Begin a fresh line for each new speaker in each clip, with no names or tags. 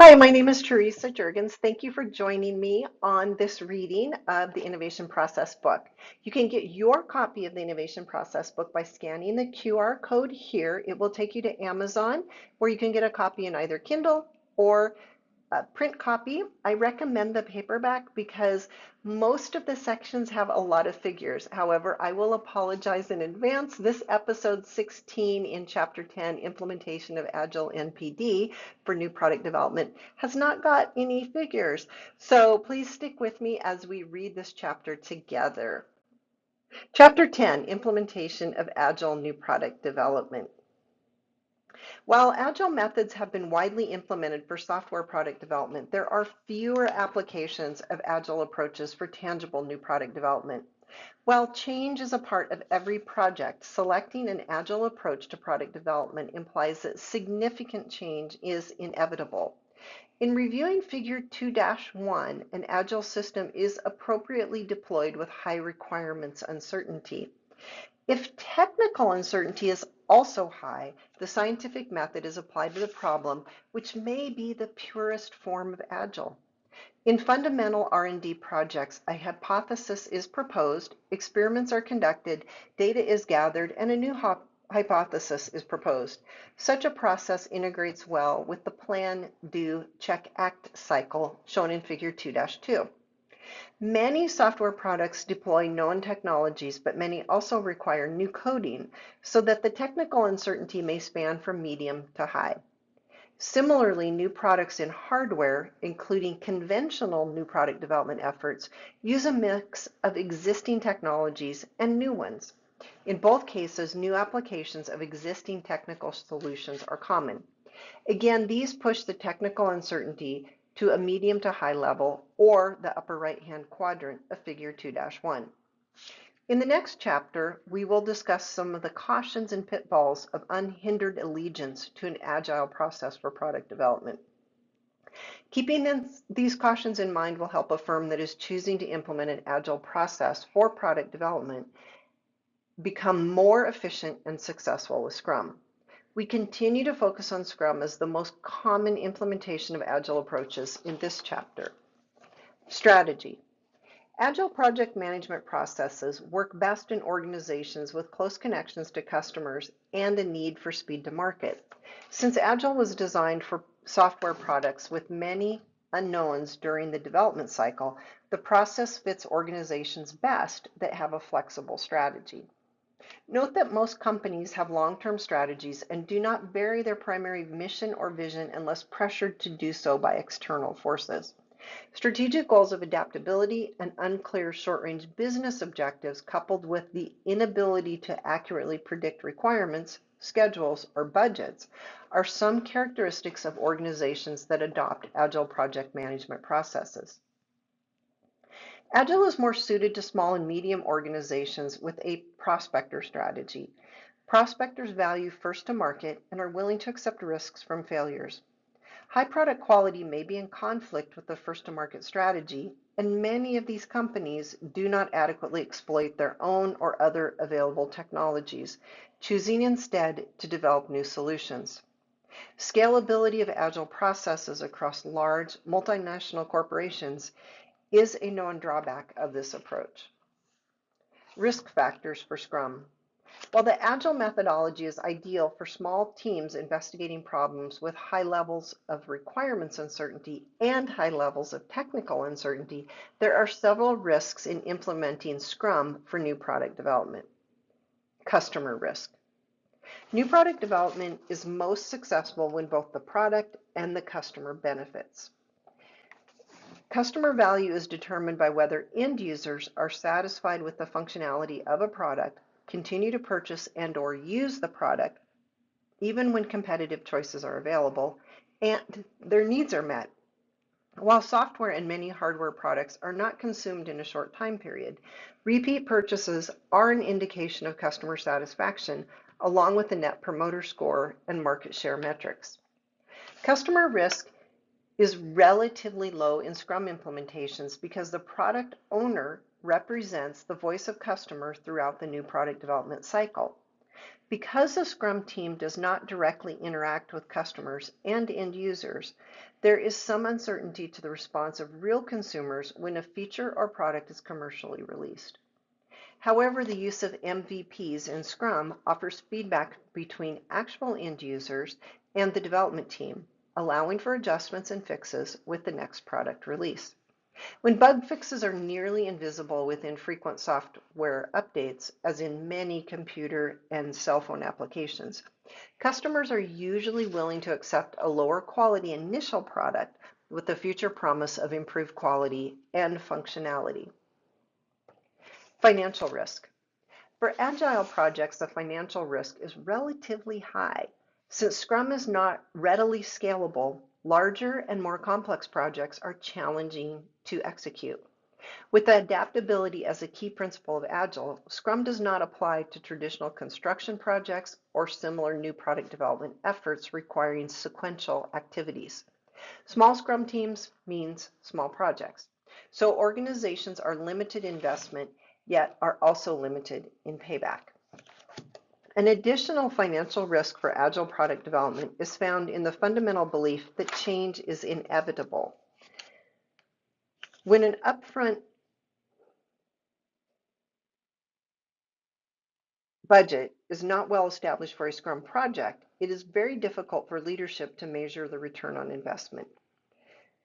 Hi, my name is Teresa Jurgens. Thank you for joining me on this reading of the Innovation Process book. You can get your copy of the Innovation Process book by scanning the QR code here. It will take you to Amazon, where you can get a copy in either Kindle or a print copy. I recommend the paperback because most of the sections have a lot of figures. However, I will apologize in advance. This episode 16 in chapter 10, Implementation of Agile NPD for New Product Development, has not got any figures. So please stick with me as we read this chapter together. Chapter 10, Implementation of Agile New Product Development. While Agile methods have been widely implemented for software product development, there are fewer applications of Agile approaches for tangible new product development. While change is a part of every project, selecting an Agile approach to product development implies that significant change is inevitable. In reviewing Figure 2-1, an Agile system is appropriately deployed with high requirements uncertainty. If technical uncertainty is also high, the scientific method is applied to the problem, which may be the purest form of Agile. In fundamental R&D projects, a hypothesis is proposed, experiments are conducted, data is gathered, and a new hypothesis is proposed. Such a process integrates well with the plan, do, check, act cycle shown in Figure 2-2. Many software products deploy known technologies, but many also require new coding so that the technical uncertainty may span from medium to high. Similarly, new products in hardware, including conventional new product development efforts, use a mix of existing technologies and new ones. In both cases, new applications of existing technical solutions are common. Again, these push the technical uncertainty to a medium to high level, or the upper right-hand quadrant of Figure 2-1. In the next chapter, we will discuss some of the cautions and pitfalls of unhindered allegiance to an agile process for product development. Keeping these cautions in mind will help a firm that is choosing to implement an agile process for product development become more efficient and successful with Scrum. We continue to focus on Scrum as the most common implementation of Agile approaches in this chapter. Strategy. Agile project management processes work best in organizations with close connections to customers and a need for speed to market. Since Agile was designed for software products with many unknowns during the development cycle, the process fits organizations best that have a flexible strategy. Note that most companies have long-term strategies and do not vary their primary mission or vision unless pressured to do so by external forces. Strategic goals of adaptability and unclear short-range business objectives, coupled with the inability to accurately predict requirements, schedules, or budgets, are some characteristics of organizations that adopt Agile project management processes. Agile is more suited to small and medium organizations with a prospector strategy. Prospectors value first to market and are willing to accept risks from failures. High product quality may be in conflict with the first to market strategy, and many of these companies do not adequately exploit their own or other available technologies, choosing instead to develop new solutions. Scalability of Agile processes across large multinational corporations is a known drawback of this approach. Risk factors for Scrum. While the Agile methodology is ideal for small teams investigating problems with high levels of requirements uncertainty and high levels of technical uncertainty, there are several risks in implementing Scrum for new product development. Customer risk. New product development is most successful when both the product and the customer benefits. Customer value is determined by whether end users are satisfied with the functionality of a product, continue to purchase and/or use the product, even when competitive choices are available, and their needs are met. While software and many hardware products are not consumed in a short time period, repeat purchases are an indication of customer satisfaction, along with the Net Promoter Score and market share metrics. Customer risk is relatively low in Scrum implementations because the product owner represents the voice of customers throughout the new product development cycle. Because the Scrum team does not directly interact with customers and end users, there is some uncertainty to the response of real consumers when a feature or product is commercially released. However, the use of MVPs in Scrum offers feedback between actual end users and the development team, allowing for adjustments and fixes with the next product release. When bug fixes are nearly invisible with infrequent software updates, as in many computer and cell phone applications, customers are usually willing to accept a lower quality initial product with the future promise of improved quality and functionality. Financial risk. For agile projects, the financial risk is relatively high. Since Scrum is not readily scalable, larger and more complex projects are challenging to execute. With adaptability as a key principle of Agile, Scrum does not apply to traditional construction projects or similar new product development efforts requiring sequential activities. Small Scrum teams means small projects. So organizations are limited investment, yet are also limited in payback. An additional financial risk for Agile product development is found in the fundamental belief that change is inevitable. When an upfront budget is not well established for a Scrum project, it is very difficult for leadership to measure the return on investment.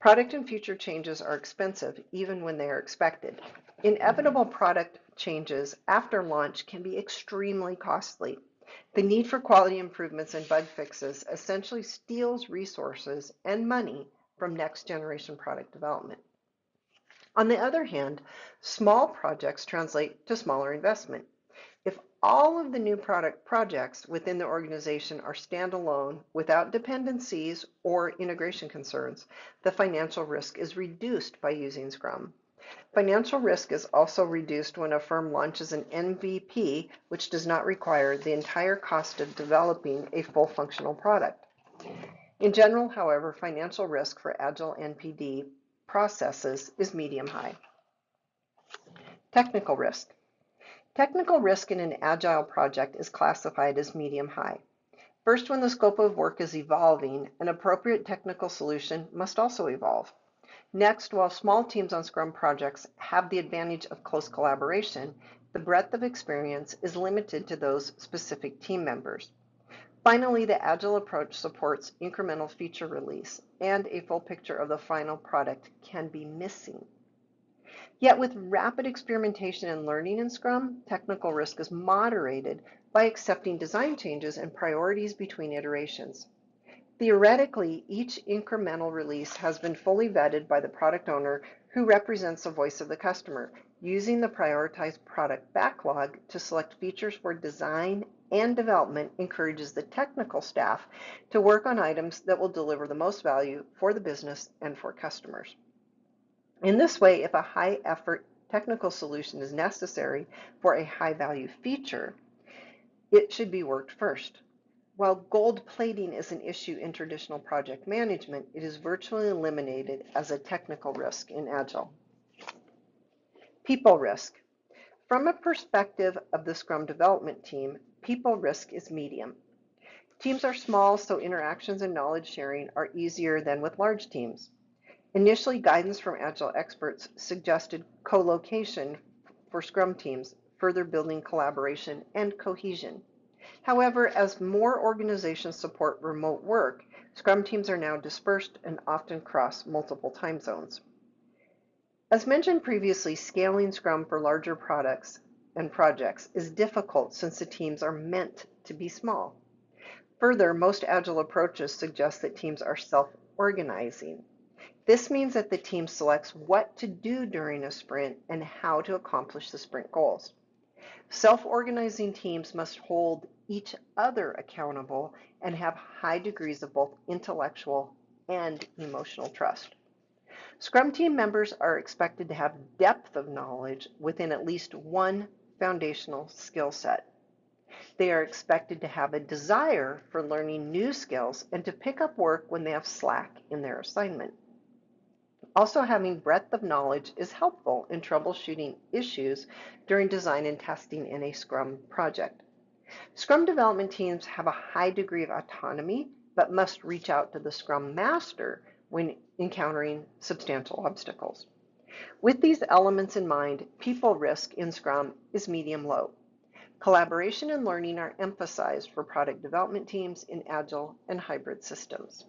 Product and feature changes are expensive, even when they are expected. Inevitable product changes after launch can be extremely costly. The need for quality improvements and bug fixes essentially steals resources and money from next generation product development. On the other hand, small projects translate to smaller investment. If all of the new product projects within the organization are standalone without dependencies or integration concerns, the financial risk is reduced by using Scrum. Financial risk is also reduced when a firm launches an MVP, which does not require the entire cost of developing a full functional product. In general, however, financial risk for Agile NPD processes is medium high. Technical risk. Technical risk in an Agile project is classified as medium high. First, when the scope of work is evolving, an appropriate technical solution must also evolve. Next, while small teams on Scrum projects have the advantage of close collaboration, the breadth of experience is limited to those specific team members. Finally, the Agile approach supports incremental feature release, and a full picture of the final product can be missing. Yet with rapid experimentation and learning in Scrum, technical risk is moderated by accepting design changes and priorities between iterations. Theoretically, each incremental release has been fully vetted by the product owner who represents the voice of the customer, using the prioritized product backlog to select features for design and development encourages the technical staff to work on items that will deliver the most value for the business and for customers. In this way, if a high-effort technical solution is necessary for a high-value feature, it should be worked first. While gold plating is an issue in traditional project management, it is virtually eliminated as a technical risk in Agile. People risk. From a perspective of the Scrum development team, people risk is medium. Teams are small, so interactions and knowledge sharing are easier than with large teams. Initially, guidance from Agile experts suggested co-location for Scrum teams, further building collaboration and cohesion. However, as more organizations support remote work, Scrum teams are now dispersed and often cross multiple time zones. As mentioned previously, scaling Scrum for larger products and projects is difficult since the teams are meant to be small. Further, most Agile approaches suggest that teams are self-organizing. This means that the team selects what to do during a sprint and how to accomplish the sprint goals. Self-organizing teams must hold each other accountable and have high degrees of both intellectual and emotional trust. Scrum team members are expected to have depth of knowledge within at least one foundational skill set. They are expected to have a desire for learning new skills and to pick up work when they have slack in their assignment. Also, having breadth of knowledge is helpful in troubleshooting issues during design and testing in a Scrum project. Scrum development teams have a high degree of autonomy, but must reach out to the Scrum Master when encountering substantial obstacles. With these elements in mind, people risk in Scrum is medium-low. Collaboration and learning are emphasized for product development teams in Agile and hybrid systems.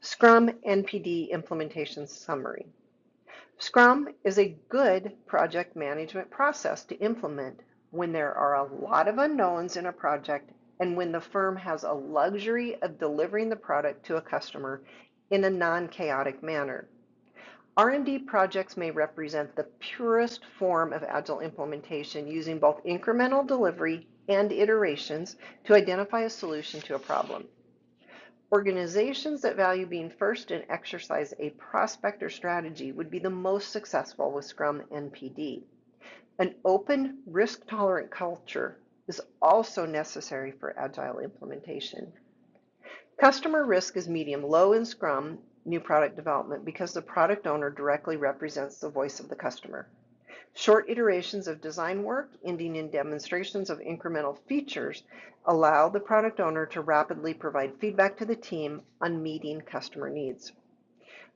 Scrum NPD Implementation Summary. Scrum is a good project management process to implement when there are a lot of unknowns in a project and when the firm has a luxury of delivering the product to a customer in a non-chaotic manner. R&D projects may represent the purest form of Agile implementation using both incremental delivery and iterations to identify a solution to a problem. Organizations that value being first and exercise a prospector strategy would be the most successful with Scrum NPD. An open, risk-tolerant culture is also necessary for Agile implementation. Customer risk is medium-low in Scrum new product development because the product owner directly represents the voice of the customer. Short iterations of design work, ending in demonstrations of incremental features, allow the product owner to rapidly provide feedback to the team on meeting customer needs.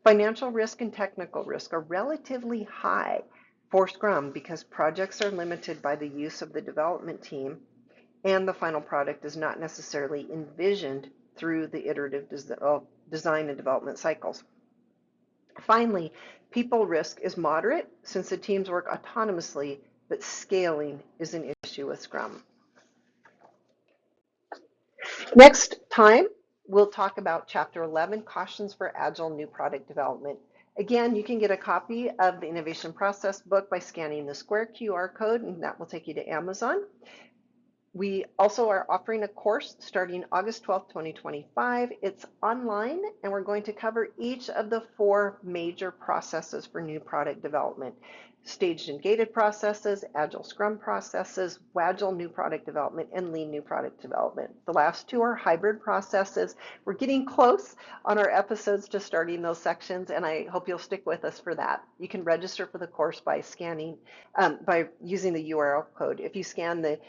Financial risk and technical risk are relatively high for Scrum because projects are limited by the use of the development team, and the final product is not necessarily envisioned through the iterative design and development cycles. Finally, people risk is moderate since the teams work autonomously, but scaling is an issue with Scrum. Next time, we'll talk about Chapter 11, Cautions for Agile New Product Development. Again, you can get a copy of the Innovation Process book by scanning the square QR code, and that will take you to Amazon. We also are offering a course starting August 12th, 2025. It's online, and we're going to cover each of the 4 major processes for new product development: staged and gated processes, Agile Scrum processes, Agile new product development, and Lean new product development. The last 2 are hybrid processes. We're getting close on our episodes to starting those sections, and I hope you'll stick with us for that. You can register for the course by scanning, by using the URL code. If you scan the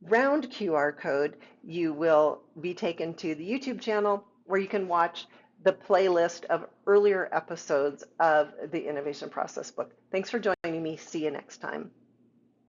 round QR code, you will be taken to the YouTube channel where you can watch the playlist of earlier episodes of the Innovation Process book. Thanks for joining me. See you next time.